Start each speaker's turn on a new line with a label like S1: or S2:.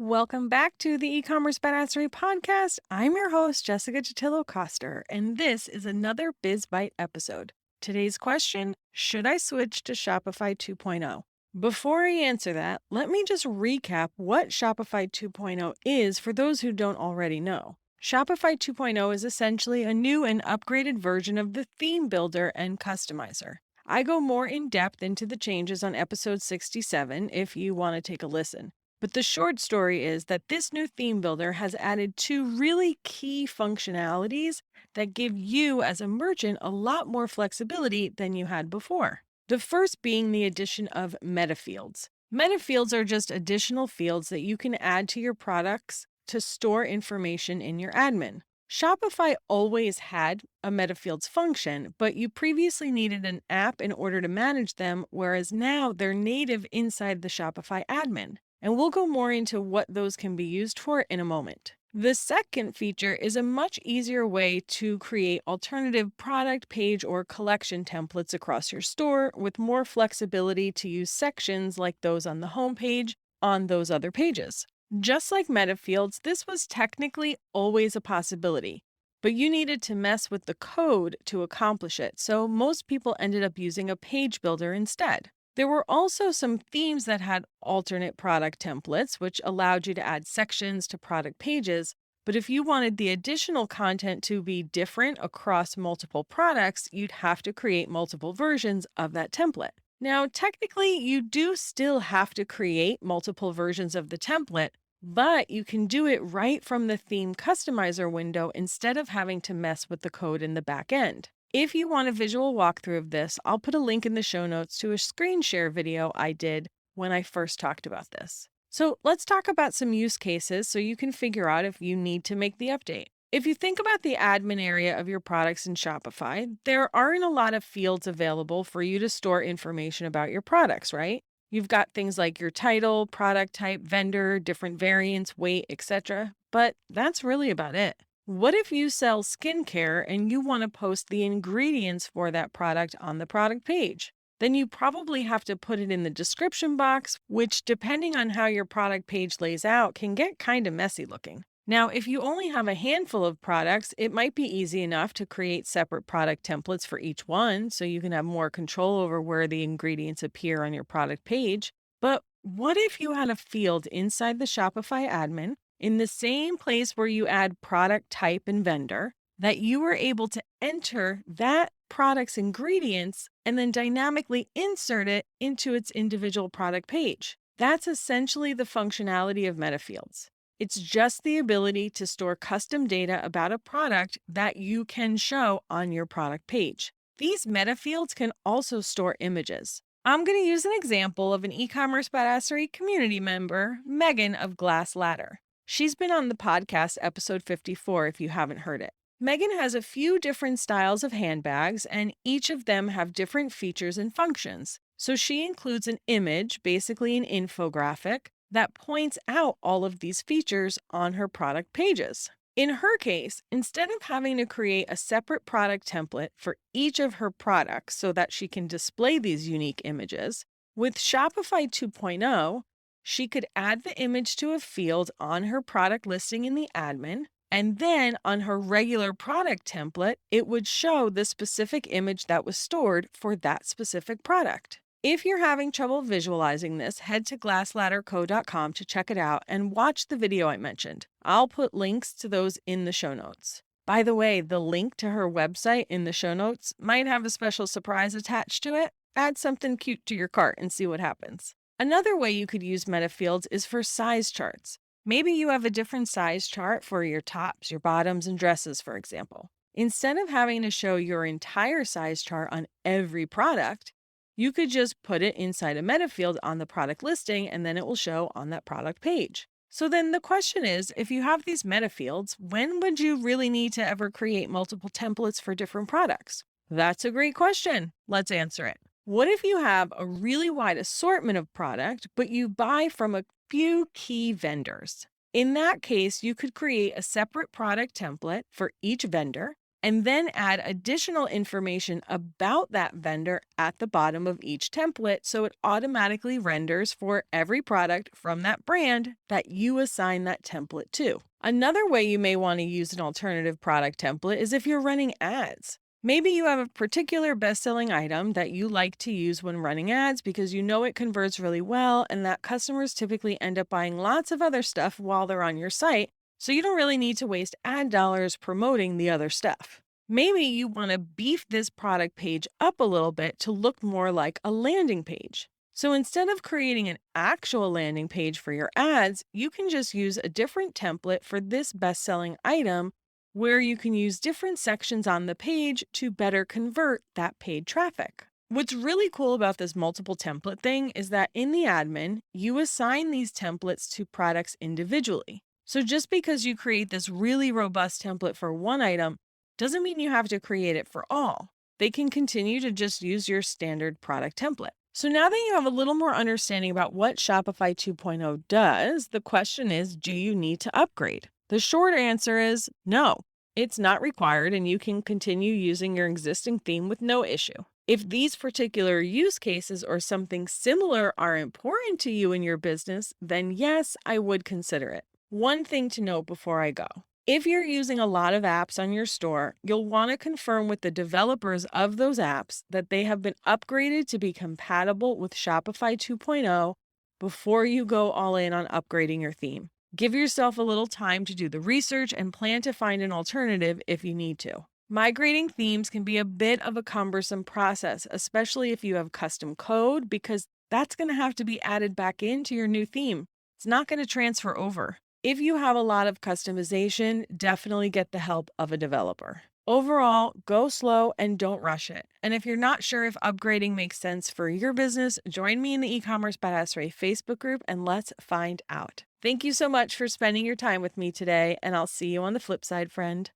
S1: Welcome back to the eCommerce Badassery podcast. I'm your host, Jessica Chatillo-Coster, and this is another BIZ BITE episode. Today's question, should I switch to Shopify 2.0? Before I answer that, let me just recap what Shopify 2.0 is for those who don't already know. Shopify 2.0 is essentially a new and upgraded version of the theme builder and customizer. I go more in depth into the changes on episode 67 if you want to take a listen. But the short story is that this new theme builder has added two really key functionalities that give you as a merchant a lot more flexibility than you had before. The first being the addition of meta fields. Meta fields are just additional fields that you can add to your products to store information in your admin. Shopify always had a meta fields function, but you previously needed an app in order to manage them, whereas now they're native inside the Shopify admin. And we'll go more into what those can be used for in a moment. The second feature is a much easier way to create alternative product page or collection templates across your store with more flexibility to use sections like those on the homepage on those other pages. Just like meta fields, this was technically always a possibility, but you needed to mess with the code to accomplish it, so most people ended up using a page builder instead. There were also some themes that had alternate product templates, which allowed you to add sections to product pages. But if you wanted the additional content to be different across multiple products, you'd have to create multiple versions of that template. Now, technically, you do still have to create multiple versions of the template, but you can do it right from the theme customizer window instead of having to mess with the code in the back end. If you want a visual walkthrough of this, I'll put a link in the show notes to a screen share video I did when I first talked about this. So let's talk about some use cases so you can figure out if you need to make the update. If you think about the admin area of your products in Shopify, there aren't a lot of fields available for you to store information about your products, right? You've got things like your title, product type, vendor, different variants, weight, etc. But that's really about it. What if you sell skincare and you want to post the ingredients for that product on the product page? Then you probably have to put it in the description box, which, depending on how your product page lays out, can get kind of messy looking. Now, if you only have a handful of products, it might be easy enough to create separate product templates for each one so you can have more control over where the ingredients appear on your product page. But what if you had a field inside the Shopify admin in the same place where you add product type and vendor, that you were able to enter that product's ingredients and then dynamically insert it into its individual product page? That's essentially the functionality of meta fields. It's just the ability to store custom data about a product that you can show on your product page. These meta fields can also store images. I'm going to use an example of an eCommerce Badassery community member, Megan of Glass Ladder. She's been on the podcast episode 54 if you haven't heard it. Megan has a few different styles of handbags, and each of them have different features and functions. So she includes an image, basically an infographic, that points out all of these features on her product pages. In her case, instead of having to create a separate product template for each of her products so that she can display these unique images, with Shopify 2.0, she could add the image to a field on her product listing in the admin, and then on her regular product template, it would show the specific image that was stored for that specific product. If you're having trouble visualizing this, head to glassladderco.com to check it out and watch the video I mentioned. I'll put links to those in the show notes. By the way, the link to her website in the show notes might have a special surprise attached to it. Add something cute to your cart and see what happens. Another way you could use meta fields is for size charts. Maybe you have a different size chart for your tops, your bottoms, and dresses, for example. Instead of having to show your entire size chart on every product, you could just put it inside a meta field on the product listing, and then it will show on that product page. So then the question is, if you have these meta fields, when would you really need to ever create multiple templates for different products? That's a great question. Let's answer it. What if you have a really wide assortment of product, but you buy from a few key vendors? In that case, you could create a separate product template for each vendor and then add additional information about that vendor at the bottom of each template so it automatically renders for every product from that brand that you assign that template to. Another way you may want to use an alternative product template is if you're running ads. Maybe you have a particular best-selling item that you like to use when running ads because you know it converts really well and that customers typically end up buying lots of other stuff while they're on your site, so you don't really need to waste ad dollars promoting the other stuff. Maybe you want to beef this product page up a little bit to look more like a landing page. So instead of creating an actual landing page for your ads, you can just use a different template for this best-selling item where you can use different sections on the page to better convert that paid traffic. What's really cool about this multiple template thing is that in the admin, you assign these templates to products individually. So just because you create this really robust template for one item doesn't mean you have to create it for all. They can continue to just use your standard product template. So now that you have a little more understanding about what Shopify 2.0 does, the question is, do you need to upgrade? The short answer is no. It's not required and you can continue using your existing theme with no issue. If these particular use cases or something similar are important to you in your business, then yes, I would consider it. One thing to note before I go. If you're using a lot of apps on your store, you'll want to confirm with the developers of those apps that they have been upgraded to be compatible with Shopify 2.0 before you go all in on upgrading your theme. Give yourself a little time to do the research and plan to find an alternative if you need to. Migrating themes can be a bit of a cumbersome process, especially if you have custom code, because that's going to have to be added back into your new theme. It's not going to transfer over. If you have a lot of customization, definitely get the help of a developer. Overall, go slow and don't rush it. And if you're not sure if upgrading makes sense for your business, join me in the eCommerce Badassery Facebook group and let's find out. Thank you so much for spending your time with me today, and I'll see you on the flip side, friend.